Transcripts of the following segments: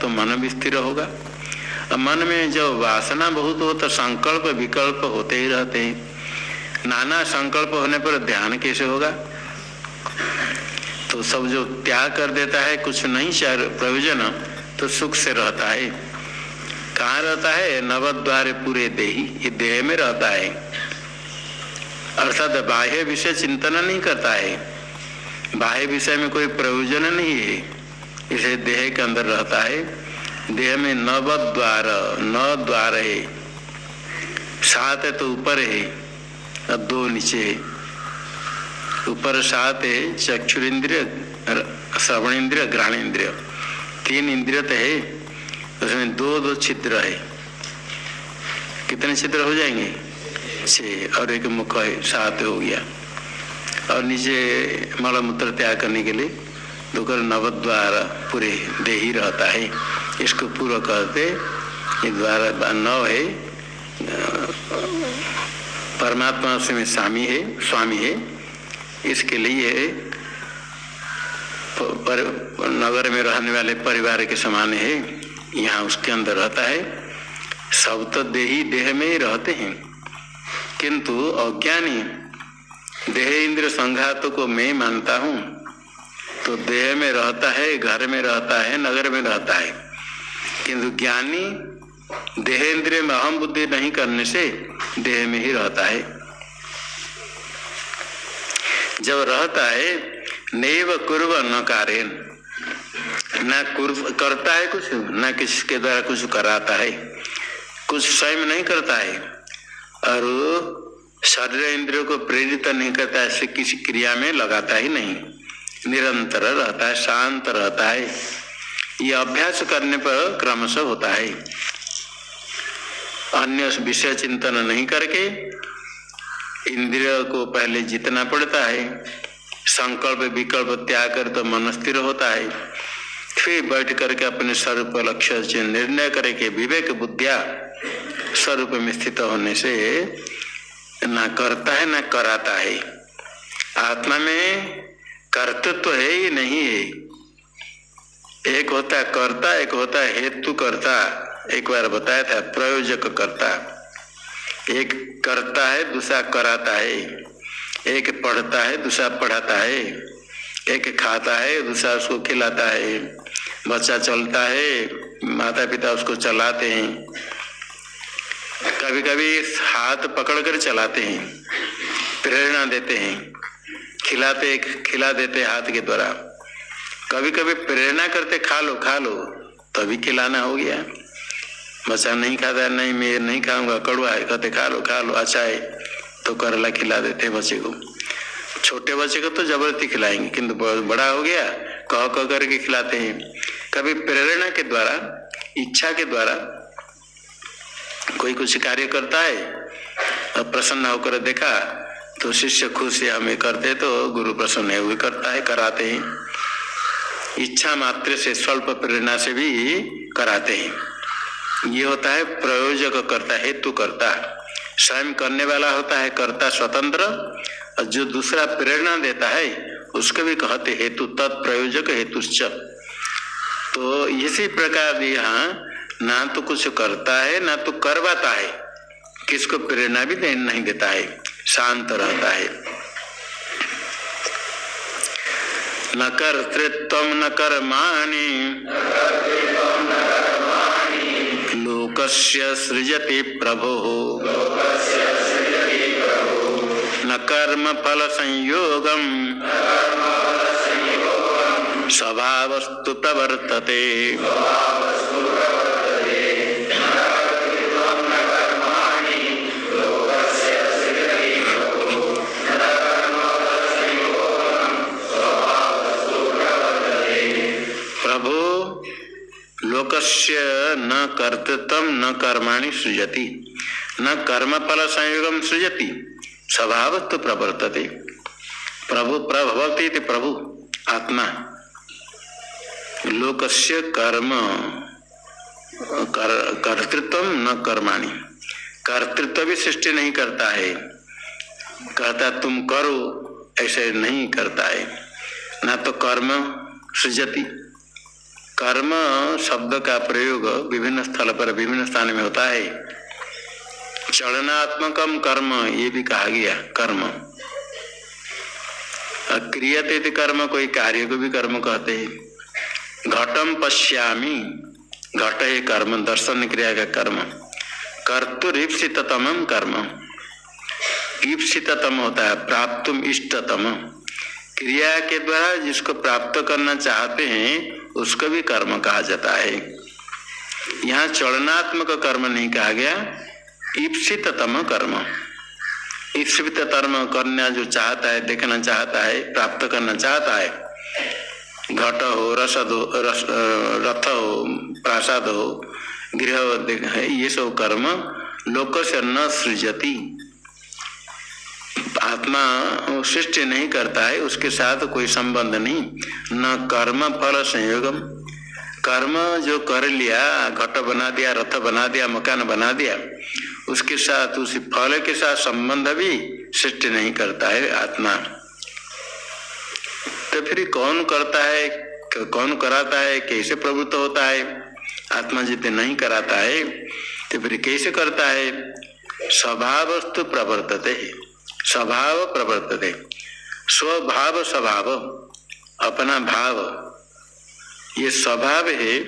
तो मन भी स्थिर होगा। और मन में जब वासना बहुत हो तो संकल्प विकल्प होते ही रहते हैं। नाना संकल्प होने पर ध्यान कैसे होगा? तो सब जो त्याग कर देता है, कुछ नहीं चाह प्रयोजन, तो सुख से रहता है। कहाँ रहता है? नवद्वारे पूरे देही, ये देह में रहता है। अर्थात बाह्य विषय चिंतन नहीं करता है, बाह्य विषय में कोई प्रयोजन नहीं है, इसे देह के अंदर रहता है। देह में नवद्वार, नौ द्वार है, 7 है तो ऊपर है और 2 नीचे है। ऊपर 7 है चक्षुरेंद्रिय, श्रवण इंद्रिय, घ्राण इंद्रिय, 3 इंद्रिय तो है, उसमें 2 छिद्र है। कितने छिद्र हो जाएंगे? 6, और एक मुख है, 7 हो गया। और नीचे मलमूत्र त्याग करने के लिए दोकर नवद्वार पूरे देही रहता है। इसको पूरा कहते, ये द्वार 9 है। परमात्मा उसमें स्वामी है। इसके लिए नगर में रहने वाले परिवार के समान है, यहाँ उसके अंदर रहता है। सब तो देह में ही रहते हैं, किंतु अज्ञानी देह इंद्र संघातों को मैं मानता हूँ, तो देह में रहता है, घर में रहता है, नगर में रहता है। किंतु ज्ञानी देह इंद्रिय में अहम बुद्धि नहीं करने से देह में ही रहता है। जब रहता है नैव कुर्व न कार्यन, न करता है कुछ, न किसी के द्वारा कुछ कराता है, कुछ स्वयं नहीं करता है, और शरीर इंद्रियों को प्रेरित नहीं करता है, ऐसे किसी क्रिया में लगाता ही नहीं, निरंतर रहता है, शांत रहता है। ये अभ्यास करने पर क्रमशः होता है। अन्य विषय चिंतन नहीं करके इंद्रियों को पहले जीतना पड़ता है। संकल्प विकल्प त्याग कर तो मन स्थिर होता है। फिर बैठ करके अपने स्वरूप लक्ष्य से निर्णय करे कि विवेक बुद्धिया स्वरूप में स्थित होने से ना करता है ना कराता है। आत्मा में कर्तृत्व है ही नहीं है। एक होता है कर्ता, एक होता है हेतु कर्ता। एक बार बताया था प्रयोजक कर्ता। एक करता है, दूसरा कराता है। एक पढ़ता है, दूसरा पढ़ाता है। एक खाता है, दूसरा उसको खिलाता है। बच्चा चलता है, माता पिता उसको चलाते हैं। कभी कभी हाथ पकड़ कर चलाते हैं, प्रेरणा देते हैं, खिला देते हाथ के द्वारा। कभी कभी प्रेरणा करते खा लो खा लो, तभी खिलाना हो गया। बच्चा नहीं खाता है, नहीं मैं नहीं खाऊंगा, कड़वा है, कहते खा लो अच्छा है, तो करेला खिला देते बच्चे को। छोटे बच्चे को तो जबरदस्ती खिलाएंगे, किंतु बड़ा हो गया कह करके खिलाते हैं। कभी प्रेरणा के द्वारा, इच्छा के द्वारा कोई कुछ कार्य करता है और प्रसन्न होकर देखा तो शिष्य खुश है, हमें करते तो गुरु प्रसन्न है, वो करता है, कराते हैं। इच्छा मात्र से, स्वल्प प्रेरणा से भी कराते हैं। ये होता है प्रयोजक कर्ता, हेतु कर्ता। स्वयं करने वाला होता है कर्ता स्वतंत्र, और जो दूसरा प्रेरणा देता है उसको भी कहते हेतु, तत्प्रयोजक हेतुश्च। तो इसी प्रकार यहाँ ना तो कुछ करता है ना तो करवाता है, किसको प्रेरणा भी नहीं देता है, शांत रहता है। न कर्तृत्वं न कर्माणि लोकस्य सृजति प्रभुः न कर्म फल संयोगम स्वभावस्तु प्रवर्तते। प्रभु लोकस्य न कर्तृत्वं न कर्माणि सृजति न कर्म फल संयोगम सृजति स्वभावस्तु प्रवर्तते। प्रभु प्रभवति इति प्रभु आत्मा। लोकस्य कर्म कर्तृत्व न कर्माणि, कर्तृत्व भी सृष्टि नहीं करता है, कहता तुम करो ऐसे नहीं करता है। ना तो कर्म सृजति, कर्म शब्द का प्रयोग विभिन्न स्थल पर विभिन्न स्थान में होता है। चलनात्मकम कर्म ये भी कहा गया कर्म। क्रियते कर्म, कोई कार्य को भी कर्म कहते हैं। घटम पश्यामि, घट है कर्म, दर्शन क्रिया का कर्म। कर्तुरीप्सिततमम कर्म, ईप्सिततम होता है प्राप्तुम इष्टतम, क्रिया के द्वारा जिसको प्राप्त करना चाहते हैं उसको भी कर्म कहा जाता है। यहाँ चलनात्मक कर्म नहीं कहा गया, ईप्सिततम कर्म। ईप्सित कर्म करना जो चाहता है, देखना चाहता है, प्राप्त करना चाहता है, घट हो, रथ हो, प्रासाद हो, गृह है, ये सब कर्म लोक से न सृजति, आत्मा सृष्टि नहीं करता है, उसके साथ कोई संबंध नहीं। न कर्म फल संयोगम, कर्म जो कर लिया, घट बना दिया, रथ बना दिया, मकान बना दिया, उसके साथ उसी फल के साथ संबंध भी सृष्टि नहीं करता है आत्मा। तो फिर कौन करता है, कौन कराता है, कैसे प्रवृत्त होता है? आत्मा जितने नहीं कराता है तो फिर कैसे करता है? स्वभावस्तु प्रवर्तते, स्वभाव प्रवर्तते, स्वभाव स्वभाव, अपना भाव, ये स्वभाव है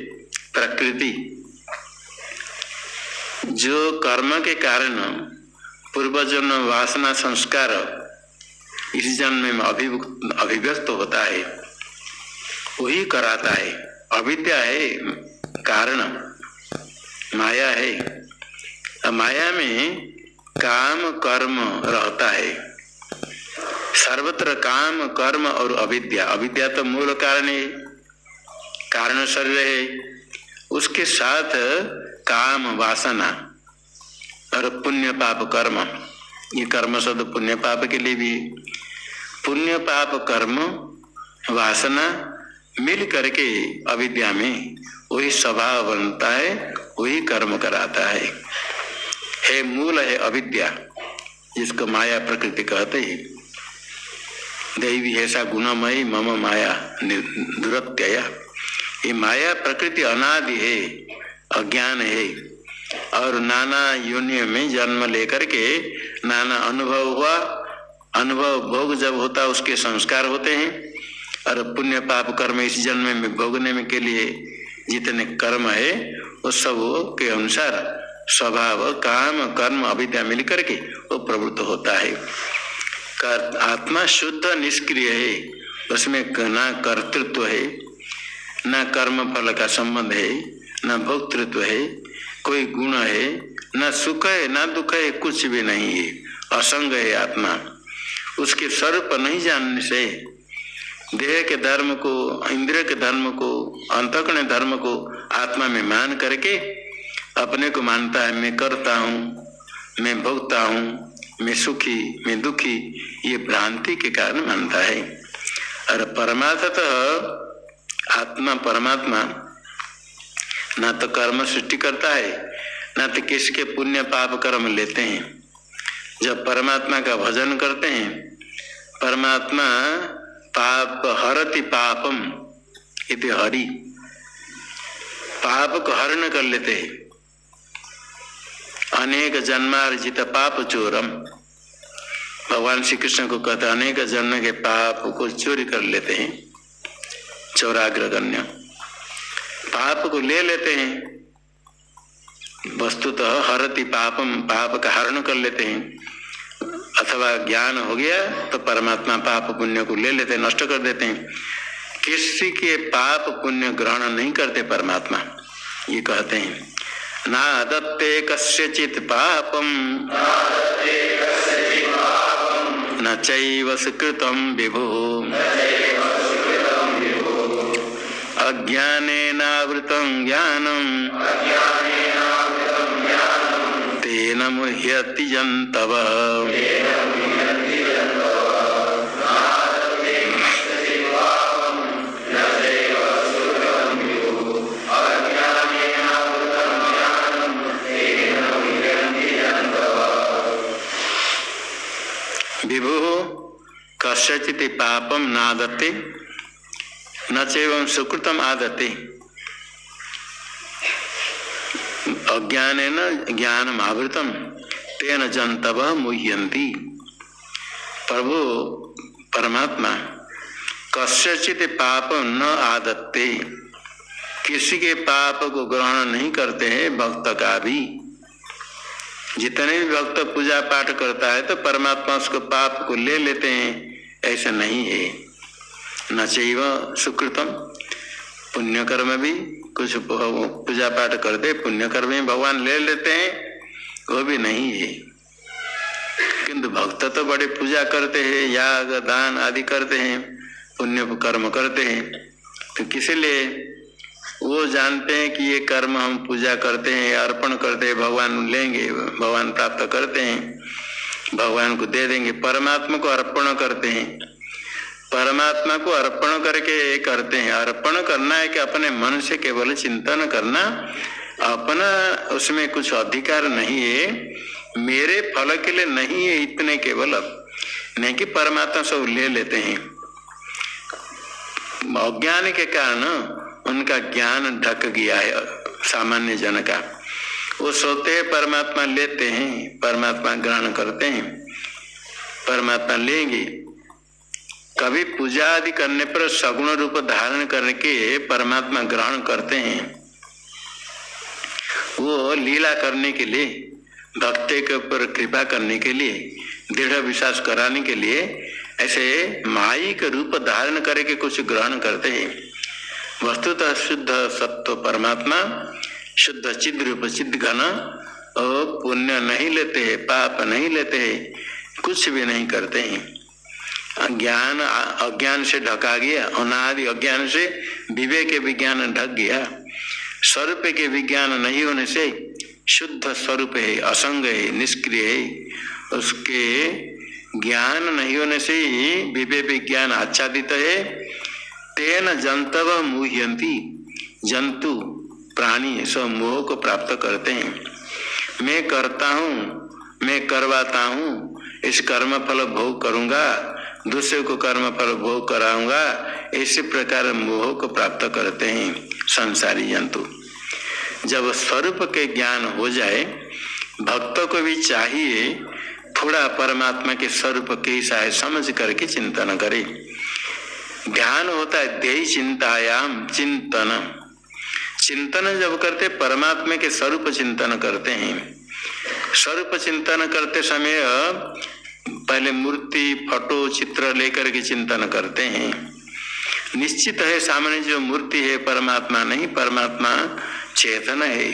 प्रकृति। जो कर्म के कारण पूर्वजन्म वासना संस्कार इस जन्म में अभिव्यक्त होता है, वही कराता है। अविद्या है कारण, माया है। माया में काम कर्म रहता है, सर्वत्र काम कर्म और अविद्या। अविद्या तो मूल कारण है, कारण शरीर है, उसके साथ काम वासना और पुण्य पाप कर्म। ये कर्म शब्द पुण्य पाप के लिए भी, पुण्य पाप कर्म वासना मिल करके अविद्या में वही स्वभाव बनता है, वही कर्म कराता है मूल है अविद्या, जिसको माया प्रकृति कहते हैं। दैवी ऐसा गुणमयी मम माया दुरत्यया, ये माया प्रकृति अनादि है, अज्ञान है, और नाना योनियों में जन्म लेकर के नाना अनुभव हुआ, अनुभव भोग जब होता उसके संस्कार होते हैं, और पुण्य पाप कर्म इस जन्म में भोगने में के लिए जितने कर्म है उस सब के अनुसार स्वभाव काम कर्म अविद्या मिल करके वो प्रवृत्त होता है। आत्मा शुद्ध निष्क्रिय है, उसमें ना कर्तृत्व है, न कर्म फल का संबंध है, न भोक्तृत्व है, कोई गुण है, न सुख है, न दुख है, कुछ भी नहीं है, असंग है आत्मा। उसके स्वरूप नहीं जानने से देह के धर्म को, इंद्रिय के धर्म को, अंतःकरण धर्म को आत्मा में मान करके अपने को मानता है, मैं करता हूँ, मैं भोगता हूँ, मैं सुखी, मैं दुखी, ये भ्रांति के कारण मानता है। और परमार्थतः आत्मा परमात्मा ना तो कर्म सृष्टि करता है, ना तो किसके पुण्य पाप कर्म लेते हैं। जब परमात्मा का भजन करते हैं, परमात्मा पाप हरति पापम इति हरि, पाप को हरण कर लेते हैं। अनेक जन्मार्जित पाप चोरम, भगवान श्री कृष्ण को कहते अनेक जन्म के पाप को चोरी कर लेते हैं, चौराग्रगण्य पाप को ले लेते हैं। वस्तुतः हरति पापम, पाप का हरण कर लेते हैं, अथवा ज्ञान हो गया तो परमात्मा पाप पुण्य को ले लेते, नष्ट कर देते हैं। किसी के पाप पुण्य ग्रहण नहीं करते परमात्मा, ये कहते हैं ना दत्ते कस्यचित् पापम न चैव सुकृतं विभो अज्ञानेनावृतं ज्ञानं तेन मुह्यति जन्तवः। विभु कस्यचित् पापम नादते न चैवं सुकृतम आदते, अज्ञानेन ज्ञानम आवृतम तेन जंतवः मुह्यन्ति। प्रभु परमात्मा कस्यचित् पाप न आदत्ते, किसी के पाप को ग्रहण नहीं करते हैं, भक्त का भी। जितने भी भक्त पूजा पाठ करता है तो परमात्मा उसको पाप को ले लेते हैं, ऐसा नहीं है। न चैव सुकृतम, पुण्य कर्म भी कुछ पूजा पाठ करते पुण्य कर्म में भगवान ले लेते हैं, वो भी नहीं है। किंतु भक्त तो बड़े पूजा करते हैं, याग दान आदि करते हैं, पुण्य कर्म करते हैं, तो किसी लिए वो जानते हैं कि ये कर्म हम पूजा करते हैं, अर्पण करते हैं, भगवान लेंगे, भगवान प्राप्त करते हैं, भगवान को दे देंगे। परमात्मा को अर्पण करते हैं, परमात्मा को अर्पण करके करते हैं। अर्पण करना है कि अपने मन से केवल चिंतन करना, अपना उसमें कुछ अधिकार नहीं है, मेरे फल के लिए नहीं है, इतने केवल नहीं कि परमात्मा सब ले लेते हैं। अज्ञान के कारण उनका ज्ञान ढक गया है सामान्य जन का। वो सोते हैं परमात्मा लेते हैं, परमात्मा ग्रहण करते हैं, परमात्मा लेंगे। कभी पूजा आदि करने पर सगुण रूप धारण करके परमात्मा ग्रहण करते हैं। वो लीला करने के लिए, भक्ति के ऊपर कृपा करने के लिए, दृढ़ विश्वास कराने के लिए ऐसे माई के रूप धारण करके कुछ ग्रहण करते हैं। वस्तुतः शुद्ध सत्व परमात्मा शुद्ध चिद रूप चिद घन और पुण्य नहीं लेते हैं, पाप नहीं लेते हैं, कुछ भी नहीं करते हैं। ज्ञान अज्ञान से ढका गया, अनादि अज्ञान से विवेक विज्ञान ढक गया। स्वरूप के विज्ञान नहीं होने से शुद्ध स्वरूप है, असंग है, निष्क्रिय है, उसके ज्ञान नहीं होने से विवेक विज्ञान आच्छादित है। तेन जंतव मुह्यन्ति, जंतु प्राणी सब मोह को प्राप्त करते हैं। मैं करता हूँ, मैं करवाता हूँ, इस कर्म फल भोग करूंगा, दूसरे को कर्म फल भोग कराऊंगा, इसी प्रकार मोह को प्राप्त करते हैं संसारी जंतु। जब स्वरूप के ज्ञान हो जाए, भक्तों को भी चाहिए थोड़ा परमात्मा के स्वरूप कैसा है समझ करके चिंतन करे। ध्यान होता है देहि चिंतायाम चिंतन। चिंतन जब करते परमात्मा के स्वरूप चिंतन करते हैं। स्वरूप चिंतन करते समय पहले मूर्ति फोटो चित्र लेकर के चिंतन करते हैं। निश्चित है सामने जो मूर्ति है परमात्मा नहीं, परमात्मा चेतन है,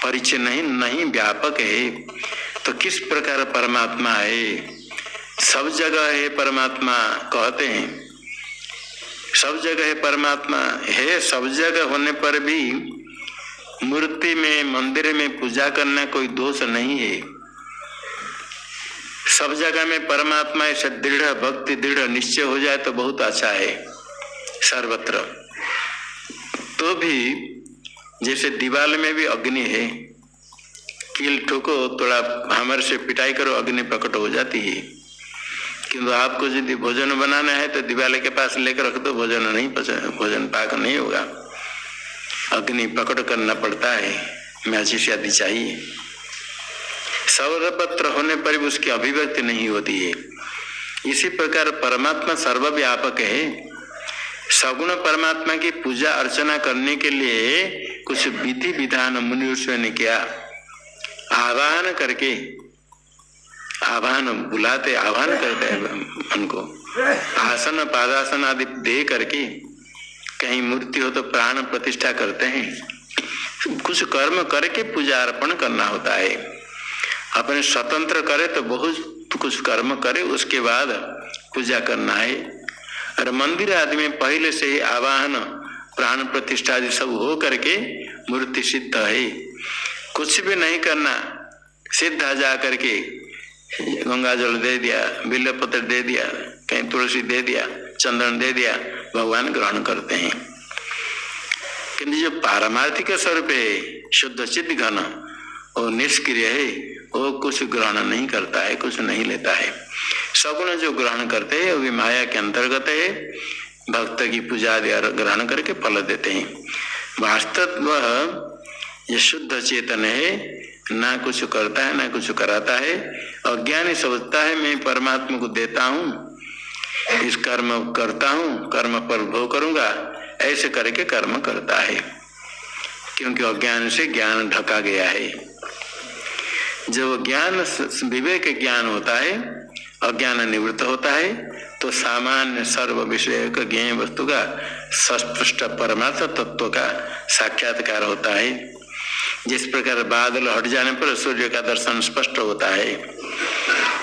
परिचय नहीं व्यापक है। तो किस प्रकार परमात्मा है? सब जगह है परमात्मा कहते हैं, सब जगह है परमात्मा है। सब जगह होने पर भी मूर्ति में मंदिर में पूजा करना कोई दोष नहीं है। सब जगह में परमात्मा ऐसे दृढ़ भक्ति दृढ़ निश्चय हो जाए तो बहुत अच्छा है सर्वत्र। तो भी जैसे दीवाल में भी अग्नि है, कील ठोको थोड़ा हमर से पिटाई करो अग्नि प्रकट हो जाती है। किंतु आपको यदि भोजन बनाना है तो दीवाल के पास लेकर रख दो, भोजन पाक नहीं होगा, अग्नि प्रकट करना पड़ता है, माचिस आदि चाहिए। सर्वत्र होने पर भी उसकी अभिव्यक्ति नहीं होती है। इसी प्रकार परमात्मा सर्वव्यापक है। सगुण परमात्मा की पूजा अर्चना करने के लिए कुछ विधि विधान मुनियों ने किया। आवाहन करके, आवाहन बुलाते, आवाहन करते हैं उनको, आसन पादासन आदि दे करके, कहीं मूर्ति हो तो प्राण प्रतिष्ठा करते हैं। कुछ कर्म करके पूजा अर्पण करना होता है। अपने स्वतंत्र करे तो बहुत कुछ कर्म करे, उसके बाद पूजा करना है। और मंदिर आदि में पहले से ही आवाहन प्राण प्रतिष्ठा आदि सब हो करके मूर्ति सिद्ध है। कुछ भी नहीं करना, सीधा जा करके गंगा जल दे दिया, बिल्व पत्र दे दिया, कहीं तुलसी दे दिया, चंदन दे दिया, भगवान ग्रहण करते हैं। किंतु जो पारमार्थिक स्वरूप है शुद्ध चित्त घन, वो निष्क्रिय है, वो कुछ ग्रहण नहीं करता है, कुछ नहीं लेता है। सगुण जो ग्रहण करते हैं वो भी माया के अंतर्गत है। भक्त की पूजा ग्रहण करके फल देते हैं। वास्तव ये शुद्ध चेतन है, ना कुछ करता है ना कुछ कराता है। अज्ञानी सोचता है मैं परमात्मा को देता हूँ, इस कर्म करता हूँ, कर्म पर भोग करूंगा, ऐसे करके कर्म करता है, क्योंकि अज्ञान से ज्ञान ढका गया है। जब ज्ञान विवेक ज्ञान होता है, अज्ञान निवृत्त होता है, तो सामान्य सर्व विषय का ज्ञेय वस्तु का स्पष्ट परमार्थ तत्व का साक्षात्कार होता है। जिस प्रकार बादल हट जाने पर सूर्य का दर्शन स्पष्ट होता है,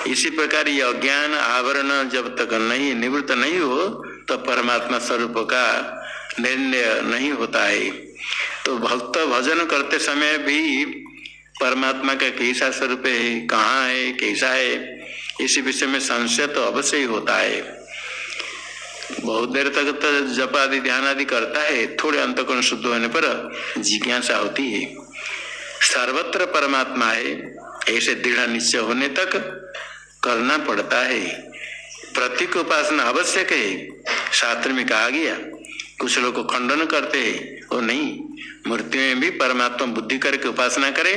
इसी प्रकार ये अज्ञान आवरण जब तक नहीं निवृत्त नहीं हो तो परमात्मा स्वरूप का निर्णय नहीं होता है। तो भक्त भजन करते समय भी परमात्मा का कैसा स्वरूप है, कहाँ है, कैसा है, इसी विषय में संशय तो अवश्य ही होता है। बहुत देर तक तो जप आदि ध्यान आदि करता है, थोड़े अंतःकरण शुद्ध होने पर जिज्ञासा होती है। सर्वत्र परमात्मा है, ऐसे दृढ़ निश्चय होने तक करना पड़ता है। प्रतीक उपासना आवश्यक है, शास्त्र में कहा गया। कुछ लोग खंडन करते हैं, वो नहीं, मूर्ति में भी परमात्मा बुद्धि करके उपासना करे।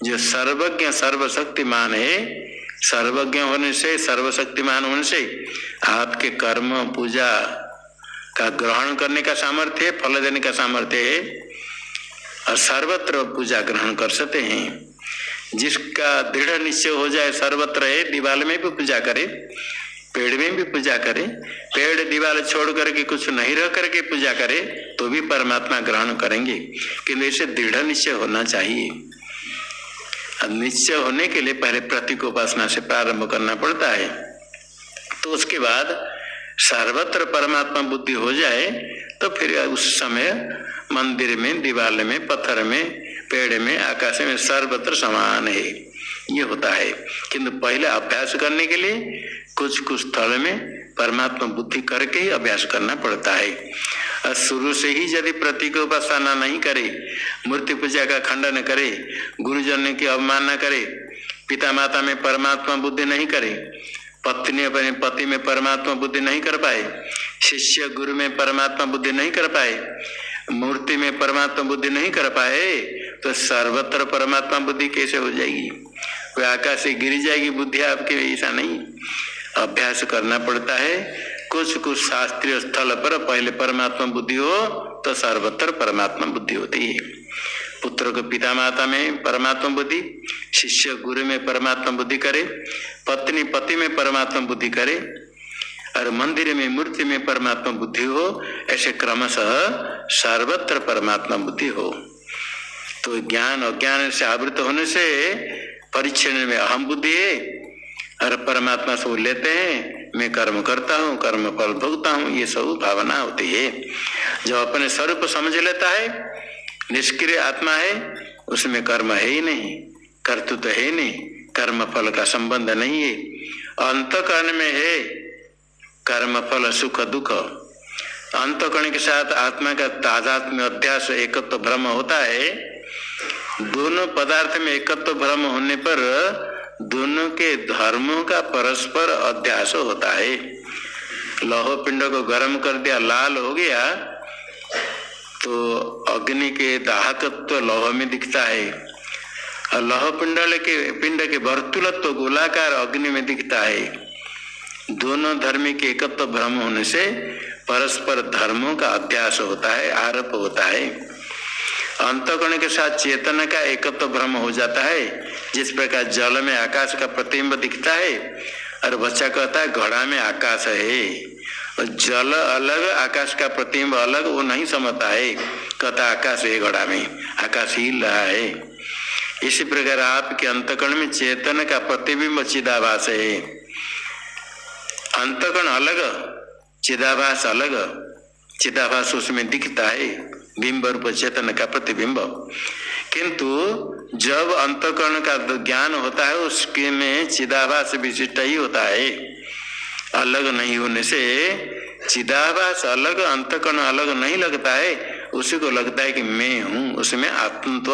जो सर्वज्ञ सर्वशक्तिमान है, सर्वज्ञ होने से, सर्वशक्तिमान होने से आपके कर्म पूजा का ग्रहण करने का सामर्थ्य है, फल देने का सामर्थ्य है, और सर्वत्र पूजा ग्रहण कर सकते हैं। जिसका दृढ़ निश्चय हो जाए सर्वत्र है, दीवाल में भी पूजा करे, पेड़ में भी पूजा करे, पेड़ दीवाल छोड़ करके कुछ नहीं रह करके पूजा करे तो भी परमात्मा ग्रहण करेंगे, किंतु इसे दृढ़ निश्चय होना चाहिए। निश्चय होने के लिए पहले प्रतीक उपासना से प्रारंभ करना पड़ता है, तो उसके बाद सर्वत्र परमात्मा बुद्धि हो जाए तो फिर उस समय मंदिर में, दीवार में, पत्थर में, पेड़ में, आकाश में सर्वत्र समान है, ये होता है। किंतु पहले अभ्यास करने के लिए कुछ कुछ स्थल में परमात्मा बुद्धि करके ही अभ्यास करना पड़ता है। और शुरू से ही यदि प्रतीक उपासना नहीं करे, मूर्ति पूजा का खंडन करे, गुरुजन की अवमानना करे, पिता माता में परमात्मा बुद्धि नहीं करे, पत्नी अपने पति में परमात्मा बुद्धि नहीं कर पाए, शिष्य गुरु में परमात्मा बुद्धि नहीं कर पाए, मूर्ति में परमात्मा बुद्धि नहीं कर पाए, तो सर्वत्र परमात्मा बुद्धि कैसे हो जाएगी? वह आकाश से गिर जाएगी बुद्धि आपके। ऐसा नहीं, अभ्यास करना पड़ता है। कुछ कुछ शास्त्रीय स्थल पर पहले परमात्मा बुद्धि हो तो सर्वत्र परमात्मा बुद्धि होती है। पुत्र को पिता माता में परमात्मा बुद्धि, शिष्य गुरु में परमात्मा बुद्धि करे, पत्नी पति में परमात्मा बुद्धि करे, और मंदिर में, मूर्ति में परमात्मा बुद्धि हो, ऐसे क्रमशः सर्वत्र परमात्मा बुद्धि हो। तो ज्ञान अज्ञान से आवृत होने से परिच्छेद में अहम बुद्धि है, और परमात्मा से लेते हैं मैं कर्म करता हूँ, कर्म फल भोगता हूँ, ये सब भावना होती है। जो अपने स्वरूप समझ लेता है, निष्क्रिय आत्मा है, उसमें कर्म है ही नहीं, कर्तृत्व है नहीं, कर्म फल का संबंध नहीं है। अंतःकरण में है कर्म फल सुख दुख, अंतःकरण के साथ आत्मा का तादात्म्य अध्यास एकत्व भ्रम होता है। दोनों पदार्थ में एकत्व भ्रम होने पर दोनों के धर्मों का परस्पर अध्यास होता है। लौह पिंड को गर्म कर दिया, लाल हो गया, तो अग्नि के दाहकत्व लौह में दिखता है, और लौह पिंड के वर्तुलत्व गोलाकार अग्नि में दिखता है। दोनों धर्म के एकत्व भ्रम होने से परस्पर धर्मों का अध्यास होता है, आरोप होता है। अंतःकरण के साथ चेतन का एकत्व भ्रम हो जाता है। जिस प्रकार जल में आकाश का प्रतिबिंब दिखता है और बच्चा कहता है घड़ा में आकाश है, और जल अलग आकाश का प्रतिबिंब अलग, वो नहीं समझता है, कहता आकाश है, घड़ा में आकाश हिल रहा है। इसी प्रकार आपके अंतःकरण में चेतन का प्रतिबिंब चिदाभास है। अंतःकरण अलग, चिदाभास अलग। चिदाभास उसमें दिखता है, बिंब रूप चेतन का प्रतिबिंब। किंतु जब अंतःकरण का ज्ञान होता है, उसके में चिदाभास विशिष्ट ही होता है। अलग नहीं होने से चिदाभास अलग, अंतःकरण अलग नहीं लगता है, उसी को लगता है कि मैं हूँ। उसमें आत्मत्व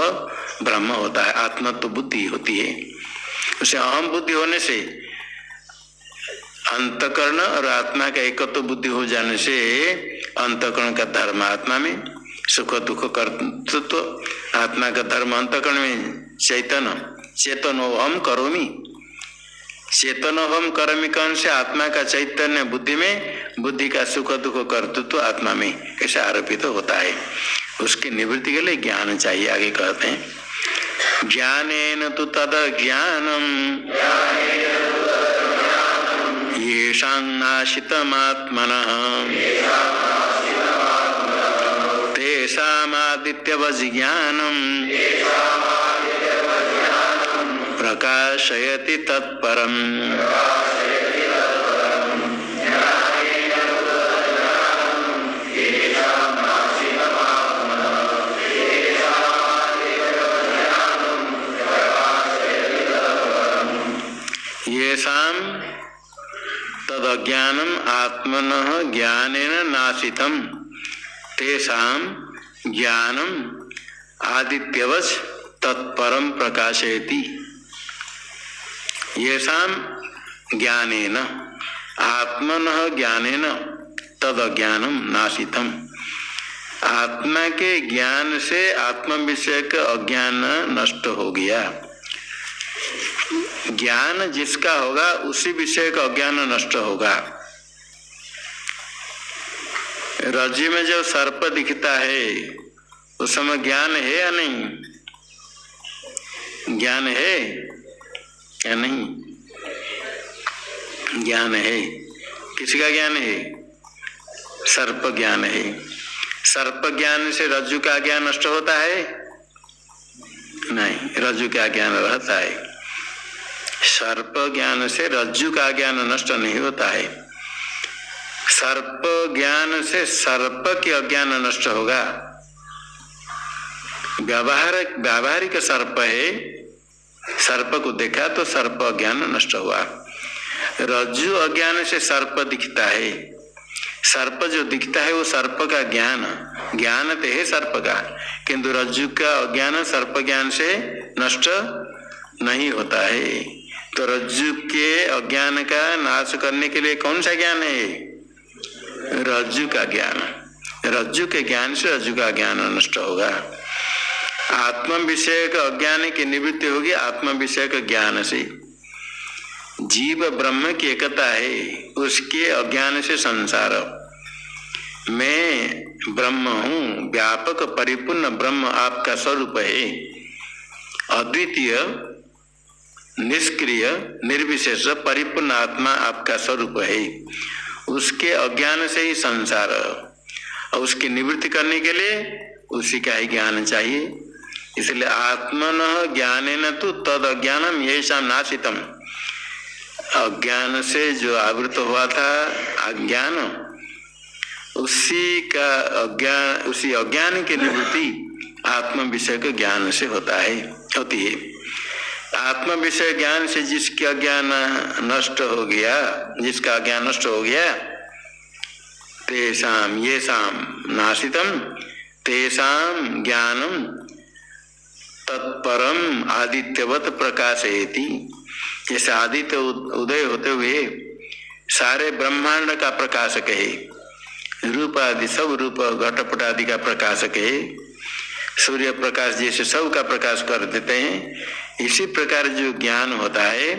ब्रह्म होता है, आत्मत्व बुद्धि होती है। उसे अहम बुद्धि होने से, अंतःकरण और आत्मा का एकत्व बुद्धि हो जाने से अंतःकरण का धर्म आत्मा में, सुख दुख कर्तृत्व आत्मा का धर्म अंतःकरण में चेतनो हम करोमि, चेतनो हम करोमि कौन से? आत्मा का चैतन्य बुद्धि में, बुद्धि का सुख दुख कर्तृत्व आत्मा में कैसे आरोपित होता है, उसकी निवृत्ति के लिए ज्ञान चाहिए। आगे कहते हैं ज्ञानेन तु तद ज्ञानम येषां नाशितमात्मनः तेषामादित्यवज् ज्ञानम् प्रकाशयति तत्परम्। येषां तदज्ञानम आत्मनः ज्ञानेन नाशितम् तेषां ज्ञानम आदित्यवच तत्परम प्रकाशयति। येषां ज्ञानेन आत्मनः ज्ञानेन तदज्ञानम नाशितम्, आत्मा के ज्ञान से आत्म विषय का अज्ञान नष्ट हो गया। ज्ञान जिसका होगा उसी विषय का अज्ञान नष्ट होगा। रज्जु में जब सर्प दिखता है उस समय ज्ञान है या नहीं? ज्ञान है या नहीं? ज्ञान है। किसका ज्ञान है? सर्प ज्ञान है। सर्प ज्ञान से रज्जु का ज्ञान नष्ट होता है? नहीं, रज्जु का ज्ञान रहता है। सर्प ज्ञान से रज्जु का ज्ञान नष्ट नहीं होता है। सर्प ज्ञान से सर्प के अज्ञान नष्ट होगा। व्यावहारिक सर्प है, सर्प को देखा तो सर्प अज्ञान नष्ट हुआ। रज्जु अज्ञान से सर्प दिखता है। सर्प जो दिखता है वो सर्प का ज्ञान तो है सर्प का, किंतु रज्जु का अज्ञान सर्प ज्ञान से नष्ट नहीं होता है। तो रज्जु के अज्ञान का नाश करने के लिए कौन सा ज्ञान है? रज्जु का ज्ञान। रज्जु के ज्ञान से रज्जु का ज्ञान नष्ट होगा। आत्म विषय का अज्ञान की निवृत्ति होगी आत्म विषय का ज्ञान से। जीव ब्रह्म की एकता है, उसके अज्ञान से संसार। मैं ब्रह्म हूँ, व्यापक परिपूर्ण ब्रह्म आपका स्वरूप है, अद्वितीय निष्क्रिय निर्विशेष परिपूर्ण आत्मा आपका स्वरूप है। उसके अज्ञान से ही संसार, और उसकी निवृत्ति करने के लिए उसी का ही ज्ञान चाहिए। इसलिए आत्मनः ज्ञानेन तु तद अज्ञानम येषां नाशितम, अज्ञान से जो आवृत हुआ था अज्ञान, उसी अज्ञान की निवृत्ति आत्म विषय के ज्ञान से होती है। आत्म विषय ज्ञान से जिसका ज्ञान नष्ट हो गया, जिसका ज्ञान नष्ट हो गया, तेषां येषां नाशितम तेषां ज्ञानम तत्परम आदित्यवत प्रकाशयति। जैसे आदित्य उदय होते हुए सारे ब्रह्मांड का प्रकाशक है, रूप आदि सब रूप घटपट आदि का प्रकाशक है, सूर्य प्रकाश जैसे सब का प्रकाश कर देते हैं। इसी प्रकार जो ज्ञान होता है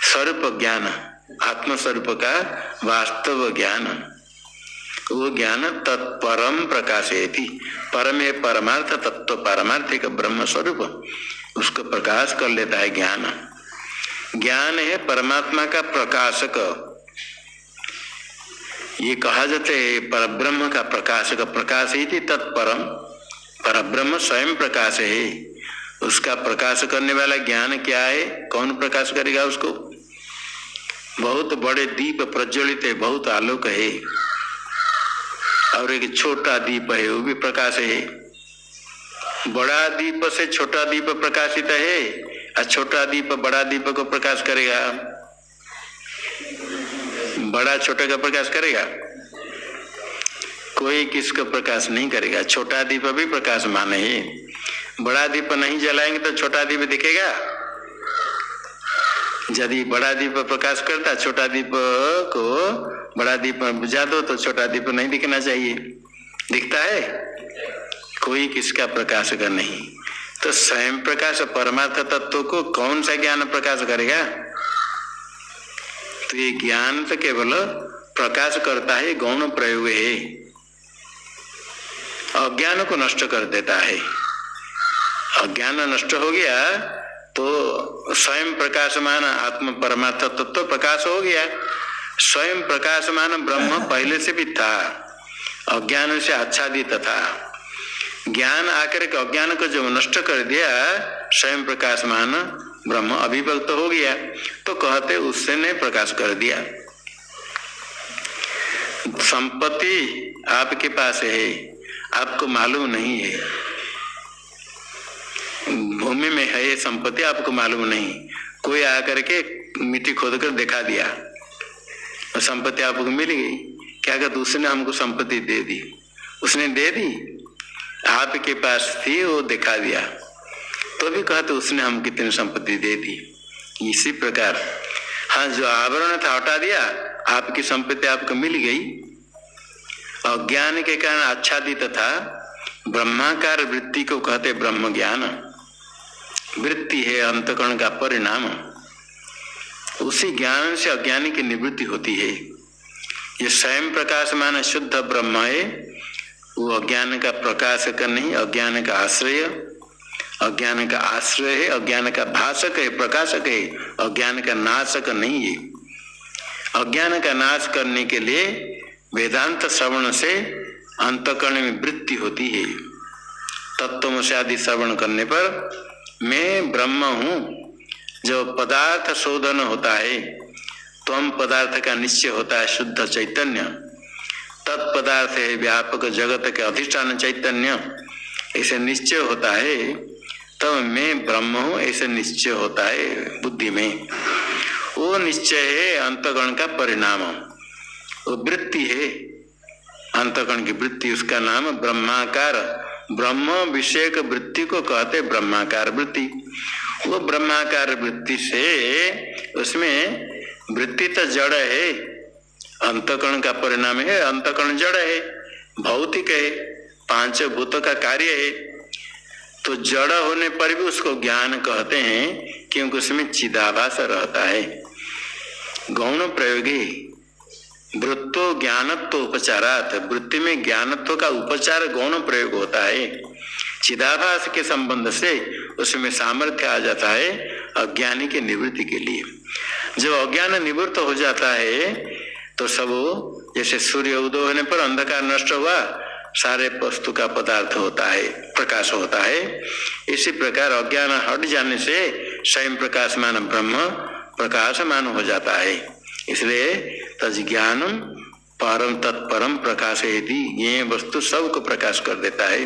स्वरूप ज्ञान, आत्म स्वरूप का वास्तव ज्ञान, वो ज्ञान तत्परम प्रकाशयति। परम है परमार्थ तत्व, पारमार्थिक ब्रह्म स्वरूप, उसको प्रकाश कर लेता है ज्ञान। ज्ञान है परमात्मा का प्रकाशक। ये कहा जाता है परब्रह्म का प्रकाशक, प्रकाश ही थी तत्परम। परब्रह्म स्वयं प्रकाश है, उसका प्रकाश करने वाला ज्ञान क्या है? कौन प्रकाश करेगा उसको? बहुत बड़े दीप प्रज्वलित है, बहुत आलोक है, और एक छोटा दीप है, वो भी प्रकाश है। बड़ा दीप से छोटा दीप प्रकाशित है, और छोटा दीप बड़ा दीप को प्रकाश करेगा। बड़ा छोटे का प्रकाश करेगा? कोई किसको प्रकाश नहीं करेगा। छोटा दीप भी प्रकाश माने है। बड़ा दीप नहीं जलाएंगे तो छोटा दीप दिखेगा? यदि बड़ा दीप प्रकाश करता, छोटा दीप को बड़ा दीप बुझा दो तो छोटा दीप नहीं दिखना चाहिए। दिखता है? कोई किसका प्रकाशक नहीं। तो स्वयं प्रकाश परमार्थ तत्व को कौन सा ज्ञान प्रकाश करेगा? तो ये ज्ञान तो केवल प्रकाश करता है, गौण प्रयोग है, अज्ञान को नष्ट कर देता है। अज्ञान नष्ट हो गया तो स्वयं प्रकाशमान आत्म परमार्थ तत्व प्रकाश हो गया। स्वयं प्रकाशमान ब्रह्म पहले से भी था, अज्ञान से आच्छादित था। ज्ञान आकर के अज्ञान को जो नष्ट कर दिया, स्वयं प्रकाशमान ब्रह्म अभिव्यक्त हो गया। तो कहते उससे ने प्रकाश कर दिया। संपत्ति आपके पास है, आपको मालूम नहीं है। भूमि में है ये संपत्ति, आपको मालूम नहीं। कोई आकर के मिट्टी खोद कर दिखा दिया और संपत्ति आपको मिल गई। क्या कहते उसने हमको संपत्ति दे दी, उसने दे दी, आपके पास थी, वो दिखा दिया, तो भी कहते उसने हम कितनी संपत्ति दे दी। इसी प्रकार हाँ, जो आवरण था हटा दिया, आपकी संपत्ति आपको मिल गई। अज्ञान के कारण आच्छादित था। ब्रह्माकार वृत्ति को कहते ब्रह्म ज्ञान। वृत्ति है अंतकरण का परिणाम। उसी ज्ञान से अज्ञान की निवृत्ति होती है। ये स्वयं प्रकाशमान शुद्ध ब्रह्म है, वो अज्ञान का प्रकाशक नहीं, अज्ञान का आश्रय, अज्ञान का आश्रय है, अज्ञान का भाषक है, प्रकाशक है, अज्ञान का नाशक नहीं है। अज्ञान का नाश करने के लिए वेदांत श्रवण से अंतकरण में वृत्ति होती है। तत्वमसि आदि श्रवण करने पर मैं ब्रह्म हूँ, जो पदार्थ शोधन होता है, त्वम पदार्थ का निश्चय होता है शुद्ध चैतन्य, तत्पदार्थ है व्यापक जगत के अधिष्ठान चैतन्य, ऐसे निश्चय होता है। तब मैं ब्रह्म हूँ ऐसे निश्चय होता है बुद्धि में। वो निश्चय है अंतकरण का परिणाम, वो वृत्ति है अंतकरण की वृत्ति, उसका नाम ब्रह्माकार, ब्रह्म विषयक वृत्ति को कहते ब्रह्माकार वृत्ति। वो ब्रह्माकार वृत्ति से, उसमें वृत्ति तो जड़ है, अंतकरण का परिणाम है। अंतकरण जड़ है, भौतिक है, पांच भूतों का कार्य है। तो जड़ होने पर भी उसको ज्ञान कहते हैं, क्योंकि उसमें चिदाभास रहता है। गौण प्रयोगी वृत्तो ज्ञानत्व उपचारात, वृत्ति में ज्ञानत्व का उपचार गौण प्रयोग होता है। चिदाभास के संबंध से उसमें सामर्थ्य आ जाता है अज्ञानी के निवृत्ति के लिए। जब अज्ञान निवृत्त हो जाता है तो सब जैसे सूर्य उदय होने पर अंधकार नष्ट हुआ, सारे वस्तु का पदार्थ होता है, प्रकाश होता है। इसी प्रकार अज्ञान हट जाने से स्वयं प्रकाशमान ब्रह्म प्रकाशमान हो जाता है। इसलिए तज्ज्ञानम परम तत्परम प्रकाशयति, ये वस्तु सबको प्रकाश कर देता है।